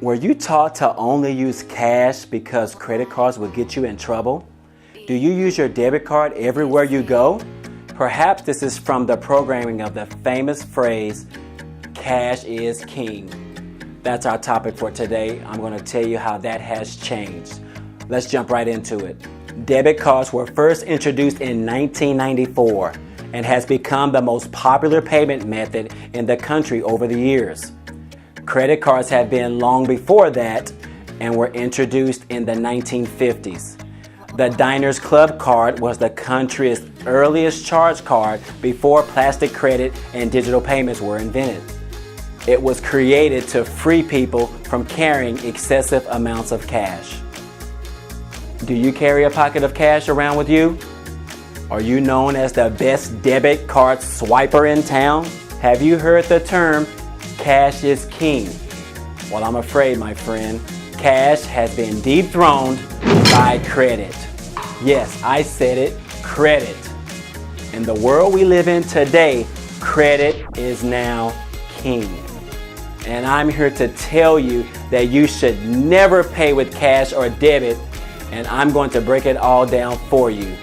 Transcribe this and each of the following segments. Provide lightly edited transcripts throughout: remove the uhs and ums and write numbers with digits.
Were you taught to only use cash because credit cards would get you in trouble? Do you use your debit card everywhere you go? Perhaps this is from the programming of the famous phrase, cash is king. That's our topic for today. I'm going to tell you how that has changed. Let's jump right into it. Debit cards were first introduced in 1994 and has become the most popular payment method in the country over the years. Credit cards have been long before that and were introduced in the 1950s. The Diners Club card was the country's earliest charge card before plastic credit and digital payments were invented. It was created to free people from carrying excessive amounts of cash. Do you carry a pocket of cash around with you? Are you known as the best debit card swiper in town? Have you heard the term cash is king? Well, I'm afraid, my friend, cash has been dethroned by credit. Yes, I said it, credit. In the world we live in today, credit is now king. And I'm here to tell you that you should never pay with cash or debit, and I'm going to break it all down for you.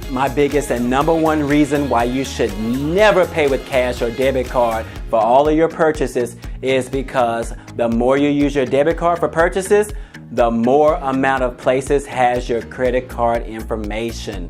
My biggest and number one reason why you should never pay with cash or debit card for all of your purchases is because the more you use your debit card for purchases, the more amount of places has your credit card information.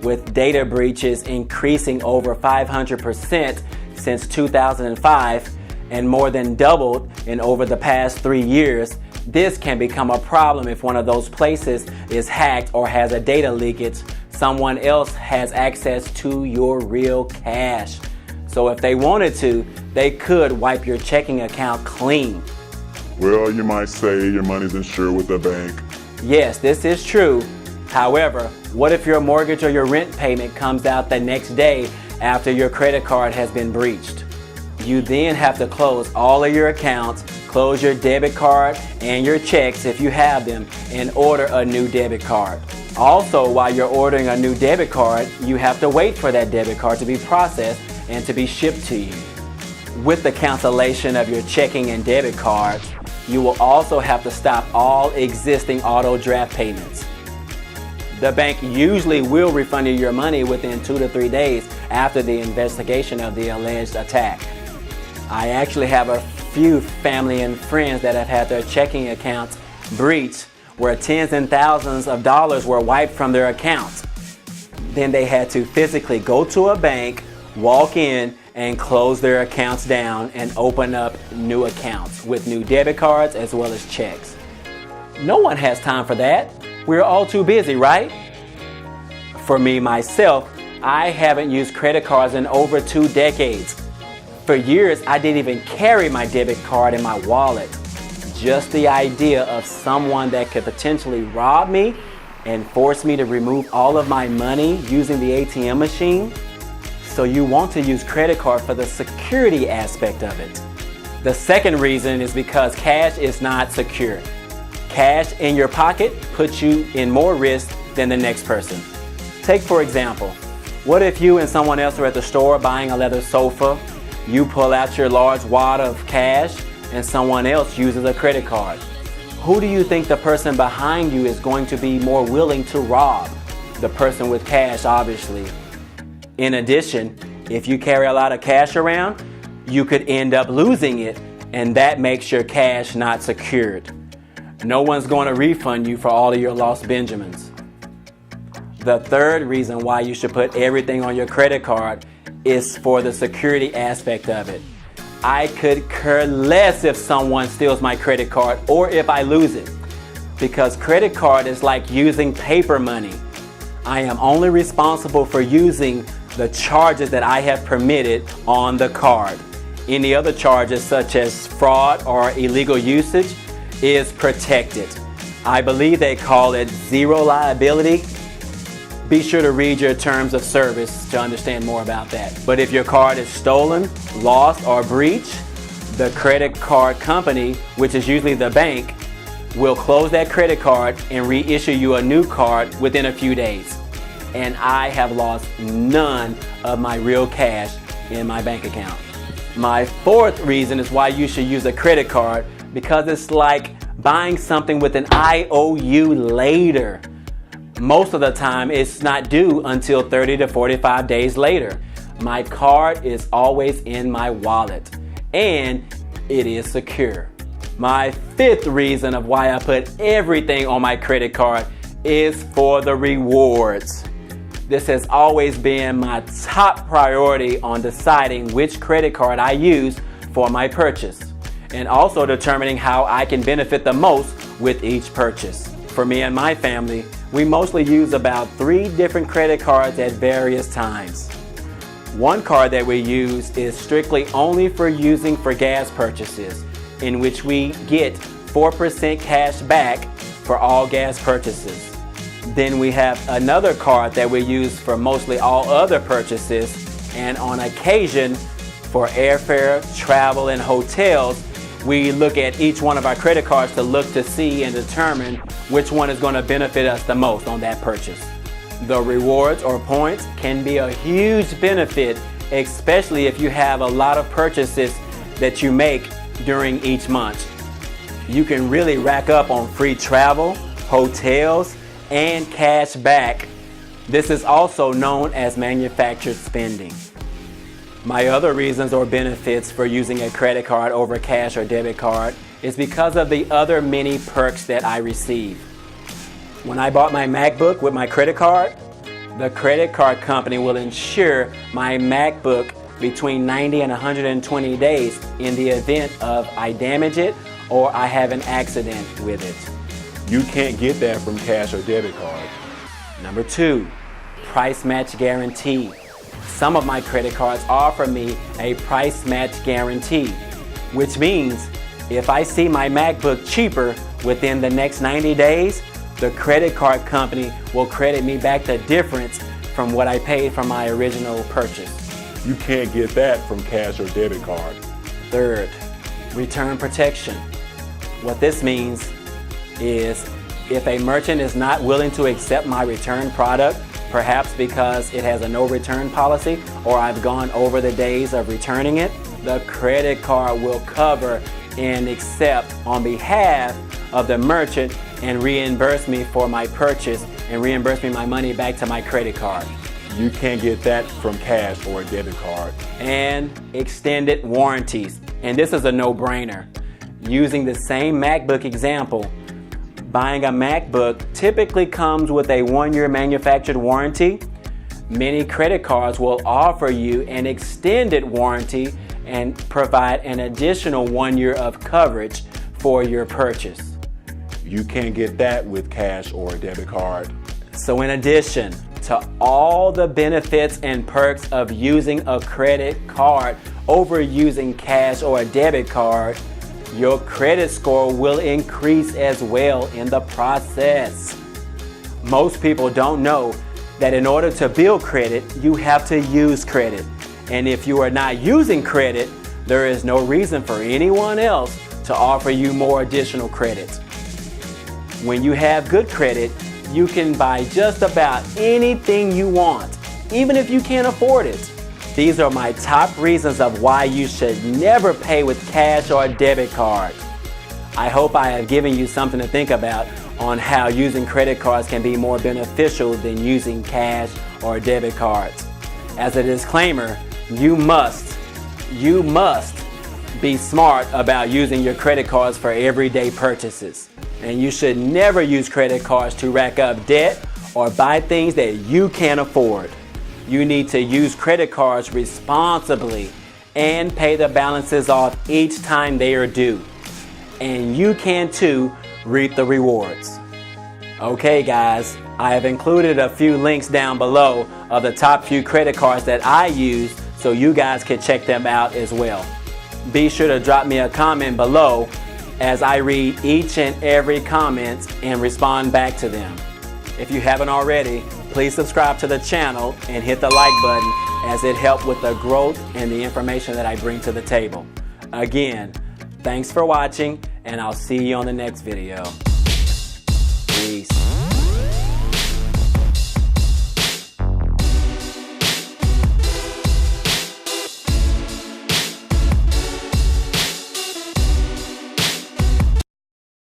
With data breaches increasing over 500% since 2005 and more than doubled in over the past 3 years, this can become a problem if one of those places is hacked or has a data leakage. Someone else has access to your real cash. So if they wanted to, they could wipe your checking account clean. Well, you might say your money's insured with the bank. Yes, this is true. However, what if your mortgage or your rent payment comes out the next day after your credit card has been breached? You then have to close all of your accounts, close your debit card and your checks if you have them, and order a new debit card. Also, while you're ordering a new debit card, you have to wait for that debit card to be processed and to be shipped to you. With the cancellation of your checking and debit cards, you will also have to stop all existing auto draft payments. The bank usually will refund you your money within 2 to 3 days after the investigation of the alleged attack. I actually have a few family and friends that have had their checking accounts breached where tens and thousands of dollars were wiped from their accounts. Then they had to physically go to a bank, walk in, and close their accounts down and open up new accounts with new debit cards as well as checks. No one has time for that. We're all too busy, right? For me, myself, I haven't used credit cards in over 2 decades. For years, I didn't even carry my debit card in my wallet. Just the idea of someone that could potentially rob me and force me to remove all of my money using the ATM machine. So you want to use credit card for the security aspect of it. The second reason is because cash is not secure. Cash in your pocket puts you in more risk than the next person. Take for example, what if you and someone else are at the store buying a leather sofa, you pull out your large wad of cash, and someone else uses a credit card? Who do you think the person behind you is going to be more willing to rob? The person with cash, obviously. In addition, if you carry a lot of cash around, you could end up losing it, and that makes your cash not secured. No one's going to refund you for all of your lost Benjamins. The third reason why you should put everything on your credit card is for the security aspect of it. I could care less if someone steals my credit card or if I lose it, because credit card is like using paper money. I am only responsible for using the charges that I have permitted on the card. Any other charges such as fraud or illegal usage is protected. I believe they call it zero liability. Be sure to read your terms of service to understand more about that. But if your card is stolen, lost, or breached, the credit card company, which is usually the bank, will close that credit card and reissue you a new card within a few days. And I have lost none of my real cash in my bank account. My fourth reason is why you should use a credit card because it's like buying something with an IOU later. Most of the time, it's not due until 30 to 45 days later. My card is always in my wallet, and it is secure. My fifth reason of why I put everything on my credit card is for the rewards. This has always been my top priority on deciding which credit card I use for my purchase, and also determining how I can benefit the most with each purchase. For me and my family, we mostly use about 3 different credit cards at various times. One card that we use is strictly only for using for gas purchases, in which we get 4% cash back for all gas purchases. Then we have another card that we use for mostly all other purchases, and on occasion for airfare, travel, and hotels, we look at each one of our credit cards to look to see and determine which one is going to benefit us the most on that purchase. The rewards or points can be a huge benefit, especially if you have a lot of purchases that you make during each month. You can really rack up on free travel, hotels, and cash back. This is also known as manufactured spending. My other reasons or benefits for using a credit card over cash or debit card is because of the other many perks that I receive. When I bought my MacBook with my credit card, the credit card company will insure my MacBook between 90 and 120 days in the event of I damage it or I have an accident with it. You can't get that from cash or debit card. Number 2, price match guarantee. Some of my credit cards offer me a price match guarantee, which means if I see my MacBook cheaper within the next 90 days, the credit card company will credit me back the difference from what I paid for my original purchase. You can't get that from cash or debit card. Third, return protection. What this means is if a merchant is not willing to accept my return product, perhaps because it has a no return policy or I've gone over the days of returning it, the credit card will cover and accept on behalf of the merchant and reimburse me for my purchase and reimburse me my money back to my credit card. You can't get that from cash or a debit card. And extended warranties. And this is a no-brainer. Using the same MacBook example, buying a MacBook typically comes with a 1-year manufactured warranty. Many credit cards will offer you an extended warranty and provide an additional 1 year of coverage for your purchase. You can't get that with cash or a debit card. So in addition to all the benefits and perks of using a credit card over using cash or a debit card, your credit score will increase as well in the process. Most people don't know that in order to build credit, you have to use credit. And if you are not using credit, there is no reason for anyone else to offer you more additional credit. When you have good credit, you can buy just about anything you want, even if you can't afford it. These are my top reasons of why you should never pay with cash or a debit card. I hope I have given you something to think about on how using credit cards can be more beneficial than using cash or debit cards. As a disclaimer, you must be smart about using your credit cards for everyday purchases. And you should never use credit cards to rack up debt or buy things that you can't afford. You need to use credit cards responsibly and pay the balances off each time they are due. And you can too reap the rewards. Okay guys, I have included a few links down below of the top few credit cards that I use so you guys can check them out as well. Be sure to drop me a comment below as I read each and every comment and respond back to them. If you haven't already, please subscribe to the channel and hit the like button as it helps with the growth and the information that I bring to the table. Again, thanks for watching and I'll see you on the next video. Peace.